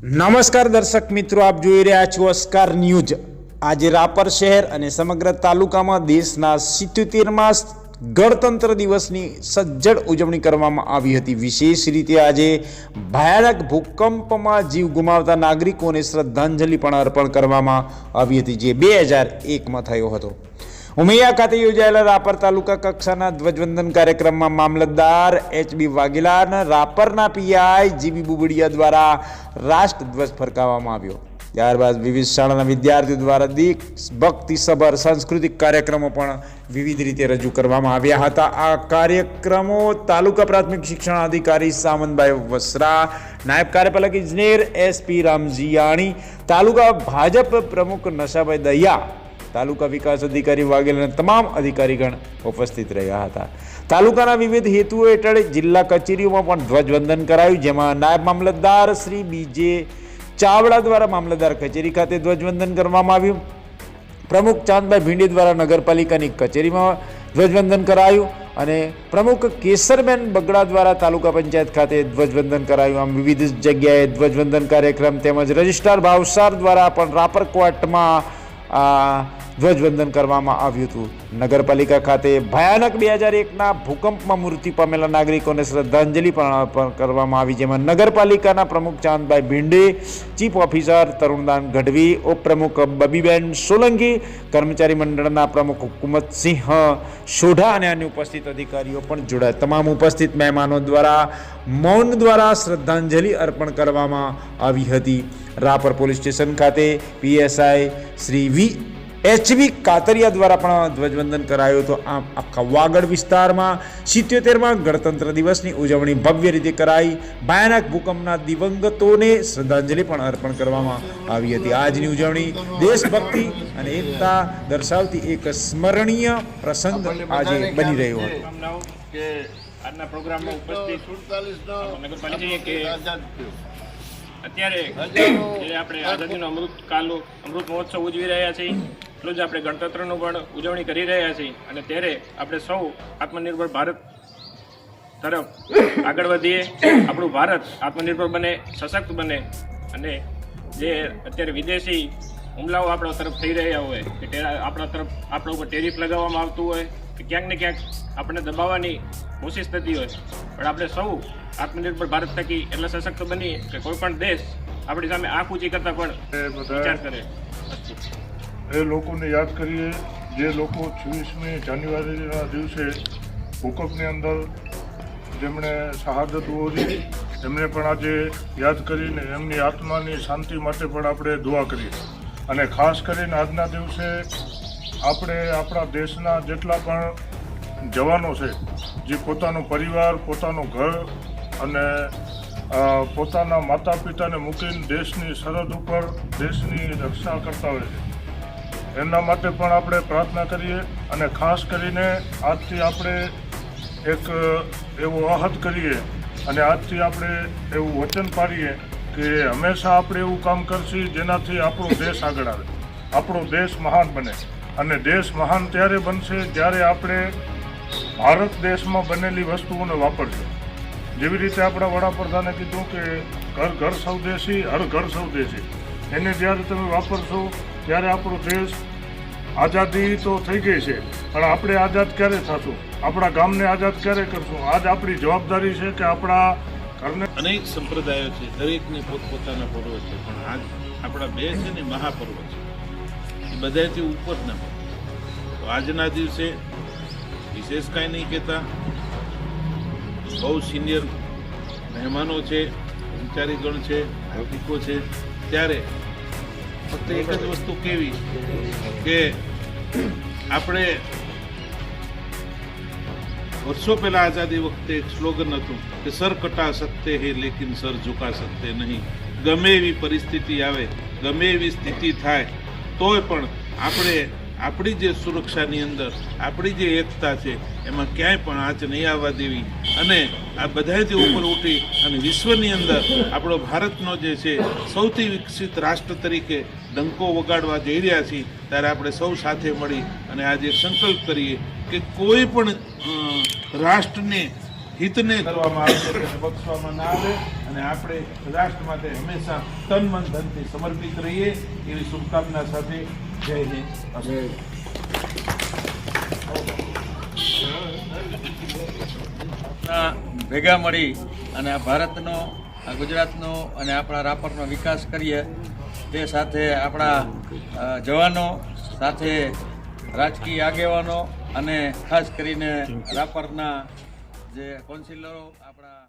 નમસ્કાર દર્શક મિત્રો, આપ જોઈ રહ્યા છો અસ્કાર ન્યૂઝ। આજે રાપર શહેર અને સમગ્ર તાલુકામાં દેશના 77મા ગણતંત્ર દિવસની સજ્જડ ઉજવણી કરવામાં આવી હતી। વિશેષ રીતે આજે ભયાનક ભૂકંપમાં જીવ ગુમાવતા નાગરિકોને શ્રદ્ધાંજલિ પણ અર્પણ કરવામાં આવી હતી, જે 2001માં થયો હતો। ઉમૈયા ખાતે યોજાયેલા રાપર તાલુકા કક્ષાના ધ્વજવંદન કાર્યક્રમમાં મામલતદાર HB વાઘેલા અને રાપરના PI GB બુબડિયા દ્વારા રાષ્ટ્રધ્વજ ફરકાવવામાં આવ્યો। ત્યારબાદ વિવિધ શાળાના વિદ્યાર્થીઓ દ્વારા દેશભક્તિસભર સાંસ્કૃતિક કાર્યક્રમો પણ વિવિધ રીતે રજૂ કરવામાં આવ્યા હતા। આ કાર્યક્રમો તાલુકા પ્રાથમિક શિક્ષણ અધિકારી સામંતભાઈ વસરા, નાયબ કાર્યપાલક ઇજનેર SP રામજીયાણી, તાલુકા ભાજપ પ્રમુખ નશાભાઈ દહિયા, તાલુકા વિકાસ અધિકારી વાઘેલા તમામ અધિકારીગણ ઉપસ્થિત રહ્યા હતા। તાલુકાના વિવિધ હેતુઓ હેઠળ જિલ્લા કચેરીઓમાં પણ ધ્વજવંદન કરાયું, જેમાં નાયબ મામલતદાર શ્રી BJ ચાવડા દ્વારા મામલતદાર કચેરી ખાતે ધ્વજવંદન કરવામાં આવ્યું। પ્રમુખ ચાંદભાઈ ભીંડી દ્વારા નગરપાલિકાની કચેરીમાં ધ્વજવંદન કરાયું અને પ્રમુખ કેસરબેન બગડા દ્વારા તાલુકા પંચાયત ખાતે ધ્વજવંદન કરાયું। આમ વિવિધ જગ્યાએ ધ્વજવંદન કાર્યક્રમ તેમજ રજિસ્ટ્રાર ભાવસાર દ્વારા પણ રાપર કોર્ટમાં ધ્વજવંદન કરવામાં આવ્યું હતું। નગરપાલિકા ખાતે ભયાનક 2001ના ભૂકંપમાં મૃત્યુ પામેલા નાગરિકોને શ્રદ્ધાંજલિ પણ અર્પણ કરવામાં આવી, જેમાં નગરપાલિકાના પ્રમુખ ચાંદભાઈ ભીંડે, ચીફ ઓફિસર તરુણદાન ગઢવી, ઉપપ્રમુખ બબીબેન સોલંકી, કર્મચારી મંડળના પ્રમુખ હુકુમતસિંહ સોઢા અને અન્ય ઉપસ્થિત અધિકારીઓ પણ જોડાયા। તમામ ઉપસ્થિત મહેમાનો દ્વારા મૌન દ્વારા શ્રદ્ધાંજલિ અર્પણ કરવામાં આવી હતી। રાપર પોલીસ સ્ટેશન ખાતે PSI શ્રી HB કાતરિયા દ્વારા પણ ધ્વજવંદન કરાયું હતું। આમ આખા વાગડ વિસ્તારમાં 77મા ગણતંત્ર દિવસની ઉજવણી ભવ્ય રીતે કરાઈ। ભયાનક ભૂકંપના દિવંગતોને શ્રદ્ધાંજલિ પણ અર્પણ કરવામાં આવી હતી। આજની ઉજવણી દેશભક્તિ અને એકતા દર્શાવતી એક સ્મરણીય પ્રસંગ આજે બની રહ્યો હતો। આજના પ્રોગ્રામમાં ઉપસ્થિત નગરપાલિકા અત્યારે જે આપણે આઝાદીનો અમૃત મહોત્સવ ઉજવી રહ્યા છીએ, એટલું જ આપણે ગણતંત્રનું પણ ઉજવણી કરી રહ્યા છીએ અને ત્યારે આપણે સૌ આત્મનિર્ભર ભારત તરફ આગળ વધીએ, આપણું ભારત આત્મનિર્ભર બને, સશક્ત બને અને જે અત્યારે વિદેશી હુમલાઓ આપણા તરફ થઈ રહ્યા હોય કે આપણા ઉપર ટેરિફ લગાવવામાં આવતું હોય કે ક્યાંક ને ક્યાંક આપણને દબાવવાની કોશિશ થતી હોય, પણ આપણે સૌ આત્મનિર્ભર ભારત થકી એટલે સશક્ત બનીએ કે કોઈ પણ દેશ આપણી સામે આંખ ઊંચી કરતા પણ વિચાર કરે। એ લોકોને યાદ કરીએ જે લોકો 26મી જાન્યુઆરીના દિવસે ભૂકંપની અંદર જેમણે શહાદત વહોરી, એમને પણ આજે યાદ કરીને એમની આત્માની શાંતિ માટે પણ આપણે દુઆ કરીએ। અને ખાસ કરીને આજના દિવસે આપણે આપણા દેશના જેટલા પણ જવાનો છે, જે પોતાનો પરિવાર, પોતાનું ઘર અને પોતાના માતા પિતાને મૂકીને દેશની સરહદ ઉપર દેશની રક્ષા કરતા હોય છે, એમના માટે પણ આપણે પ્રાર્થના કરીએ। અને ખાસ કરીને આજથી આપણે એક એવો અહદ કરીએ અને આજથી આપણે એવું વચન પાડીએ કે હંમેશા આપણે એવું કામ કરશું જેનાથી આપણો દેશ આગળ આવે, આપણો દેશ મહાન બને। અને દેશ મહાન ત્યારે બનશે જ્યારે આપણે ભારત દેશમાં બનેલી વસ્તુઓને વાપરશું। જેવી રીતે આપણા વડાપ્રધાને કીધું કે ઘર ઘર સ્વદેશી, હર ઘર સ્વદેશી, એને જ્યારે તમે વાપરશો ત્યારે આપણો દેશ આઝાદી તો થઈ ગઈ છે, પણ આપણે આઝાદ ક્યારે થશું, આપણા ગામને આઝાદ ક્યારે કરશું? આજ આપણી જવાબદારી છે કે આપણા ઘરને અનેક સંપ્રદાયો છે, દરેકની પોતપોતાના પર્વ છે, પણ આજ આપણા બે છે ને મહાપર્વ છે, એ બધાથી ઉપરના પર્વ। તો આજના દિવસે વિશેષ કાંઈ નહીં કહેતા, બહુ સિનિયર મહેમાનો છે, કર્મચારીગણ છે, નાગરિકો છે, ત્યારે ફક્ત એક જ વસ્તુ કહેવી કે આપણે વર્ષો પહેલા આઝાદી વખતે એક સ્લોગન હતું કે સર કટા સકતે હે લેકિન સર ઝુકા સકતે નહીં। ગમે એવી પરિસ્થિતિ આવે, ગમે એવી સ્થિતિ થાય તોય પણ આપણે આપણી જે સુરક્ષાની અંદર આપણી જે એકતા છે એમાં ક્યાંય પણ આંચ નહીં આવવા દેવી અને આ બધાથી ઉપર ઉઠી અને વિશ્વની અંદર આપણો ભારતનો જે છે સૌથી વિકસિત રાષ્ટ્ર તરીકે ડંકો વગાડવા જઈ રહ્યા છીએ, ત્યારે આપણે સૌ સાથે મળી અને આજે સંકલ્પ કરીએ કે કોઈ પણ રાષ્ટ્રને હિતને કરવામાં આવશે તેને બક્ષવામાં ના આવે અને આપણે રાષ્ટ્ર માટે હંમેશા તન મન ધનથી સમર્પિત રહીએ એવી શુભકામના સાથે જય હિન્દ. ભેગા મળી અને આ ભારતનો, આ ગુજરાતનો અને આપણા રાપરનો વિકાસ કરીએ તે સાથે આપણા જવાનો સાથે રાજકીય આગેવાનો અને ખાસ કરીને રાપરના જે કાઉન્સિલરો આપણા